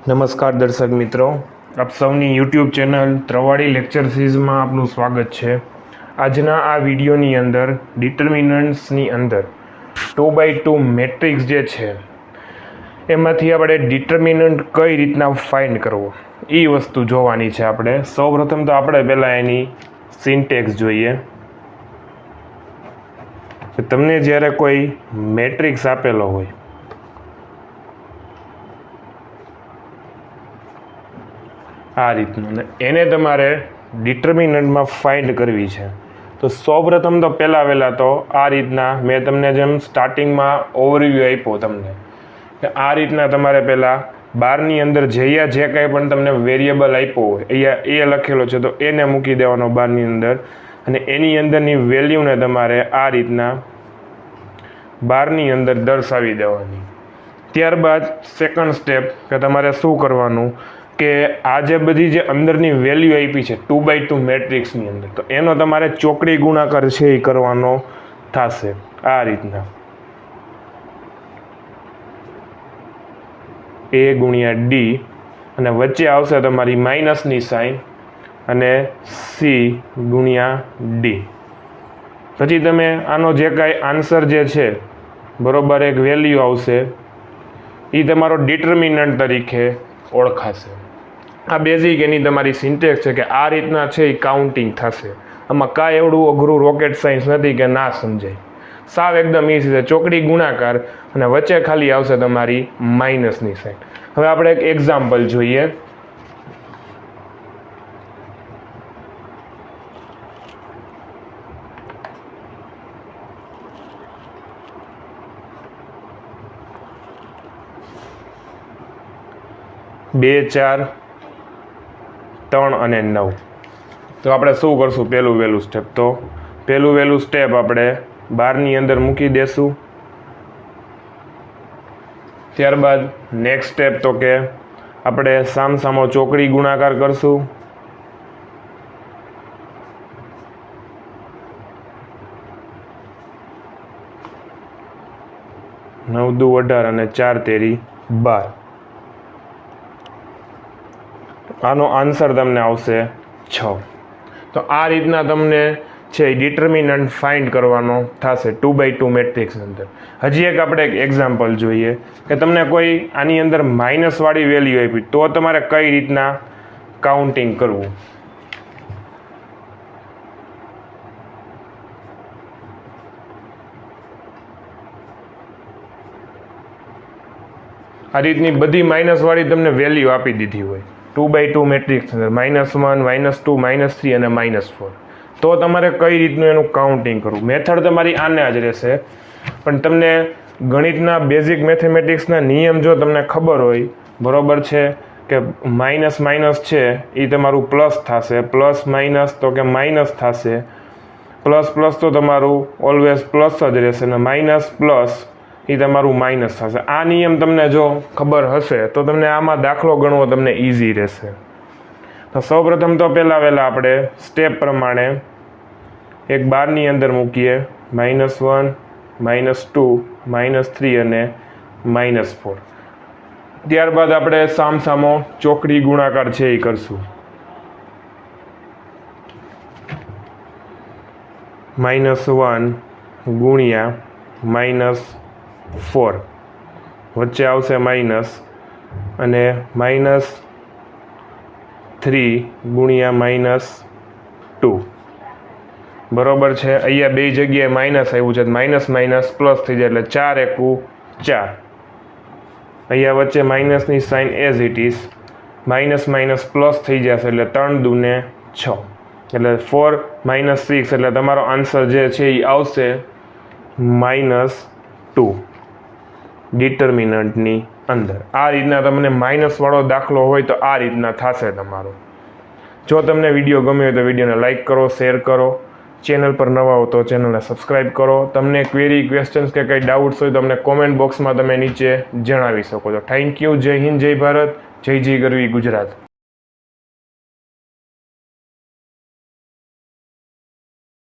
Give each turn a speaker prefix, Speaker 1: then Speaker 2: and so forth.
Speaker 1: નમસ્કાર દર્શક મિત્રો, આપ સૌની યુટ્યુબ ચેનલ ત્રવાડી લેક્ચર સિરીઝમાં આપનું સ્વાગત છે. આજના આ વિડીયોની અંદર ડિટર્મિનન્ટ્સની અંદર 2x2 મેટ્રિક્સ જે છે એમાંથી આપણે ડિટર્મિનન્ટ કઈ રીતના ફાઇન્ડ કરવો એ વસ્તુ જોવાની છે. આપણે સૌપ્રથમ તો આપણે પહેલાં એની સિન્ટેક્સ જોઈએ. તમને જ્યારે કોઈ મેટ્રિક્સ આપેલો હોય આ રીતનું એને તમારે ડિટર્મિનન્ટમાં ફાઇન્ડ કરવી છે, તો સૌપ્રથમ તો પહેલાં તો આ રીતના મેં તમને જેમ સ્ટાર્ટિંગમાં ઓવરવ્યૂ આપ્યો તમને કે આ રીતના તમારે પહેલાં બારની અંદર જઈએ જે કંઈ પણ તમને વેરિયેબલ આપ્યો હોય અહીંયા એ લખેલો છે તો એને મૂકી દેવાનો બારની અંદર, અને એની અંદરની વેલ્યુને તમારે આ રીતના બારની અંદર દર્શાવી દેવાની. ત્યારબાદ સેકન્ડ સ્ટેપ કે તમારે શું કરવાનું કે આ જે બધી જે અંદરની વેલ્યુ આપી છે 2x2 મેટ્રિક્સની અંદર, તો એનો તમારે ચોકડી ગુણાકાર છે એ કરવાનો થશે આ રીતના A ગુણ્યા D, અને વચ્ચે આવશે તમારી માઇનસની સાઇન અને C ગુણ્યા D. પછી તમે આનો જે કાંઈ આન્સર જે છે બરોબર એક વેલ્યુ આવશે એ તમારો ડિટર્મિનન્ટ તરીકે ઓળખાશે. આ બેઝિક એની તમારી સિન્ટેક્સ છે કે આ રીતના છે એ કાઉન્ટિંગ થશે. આમાં કાંઈ એવડું અઘરું રોકેટ સાયન્સ નથી કે ના સમજાય, સાવ એકદમ ઈઝી છે. ચોકડી ગુણાકાર અને વચ્ચે ખાલી આવશે તમારી માઇનસની સાઇન. હવે આપણે એક એક્ઝામ્પલ જોઈએ. બે 4 3 અને 9. તો આપણે શું કરશું? પહેલું વહેલું સ્ટેપ, તો પહેલું વહેલું સ્ટેપ આપણે બારની અંદર મૂકી દેશું. ત્યારબાદ નેક્સ્ટ સ્ટેપ તો કે આપણે સામસામો ચોકડી ગુણાકાર કરશું. નવ દુ 18 અને 4 તેરી 12. આનો આન્સર તમને આવશે 6. તો આ રીતના તમને છે ડિટર્મિનન્ટ ફાઇન્ડ કરવાનો થશે 2x2 મેટ્રિક્સ અંદર. હજી એક આપણે એક એક્ઝામ્પલ જોઈએ કે તમને કોઈ આની અંદર માઇનસવાળી વેલ્યુ આપી તો તમારે કઈ રીતના કાઉન્ટિંગ કરવું. આ રીતની બધી માઇનસવાળી તમને વેલ્યુ આપી દીધી હોય 2x2 મેટ્રિક્સ અંદર -1 -2 -3 અને -4, તો તમારે કઈ રીતનું એનું કાઉન્ટિંગ કરવું. મેથડ તમારી આને જ રહેશે, પણ તમને ગણિતના બેઝિક મેથેમેટિક્સના નિયમ જો તમને ખબર હોય બરોબર છે કે માઇનસ માઇનસ છે એ તમારું પ્લસ થશે, પ્લસ માઇનસ તો કે માઇનસ થશે, પ્લસ પ્લસ તો તમારું ઓલવેઝ પ્લસ જ રહેશે, અને માઇનસ પ્લસ એ તમારું માઇનસ થશે. આ નિયમ તમને જો ખબર હશે તો તમને આમાં દાખલો ગણવો તમને ઇઝી રહેશે. તો સૌપ્રથમ તો પહેલાં આપણે સ્ટેપ પ્રમાણે એક બારની અંદર મૂકીએ -1 -2 -3 અને -4. ત્યારબાદ આપણે સામસામો ચોકડી ગુણાકાર છે એ કરશું. -1 ગુણ્યા -4, વચ્ચે આવશે માઇનસ, અને -3 ગુણ્યા -2 બરોબર છે. અહીંયા બે જગ્યાએ માઇનસ આવ્યું છે, માઇનસ માઇનસ પ્લસ થઈ જાય એટલે 4 × 4. અહીંયા વચ્ચે માઇનસની sign as it is, minus minus plus થઈ જશે એટલે 3 દુ 6, એટલે 4 - 6 એટલે તમારો આન્સર જે છે એ આવશે -2 ડિટર્મિનન્ટની અંદર. આ રીતના તમને માઇનસવાળો દાખલો હોય તો આ રીતના થશે તમારો. જો તમને વિડીયો ગમ્યો હોય તો વિડીયોને લાઇક કરો, શેર કરો. ચેનલ પર નવા હો તો ચેનલને સબસ્ક્રાઈબ કરો. તમને ક્વેરી, ક્વેશ્ચન્સ કે કંઈ ડાઉટ્સ હોય તો તમને કોમેન્ટ બોક્સમાં તમે નીચે જણાવી શકો છો. Thank you. જય હિન્દ, જય ભારત, જય ગરવી ગુજરાત.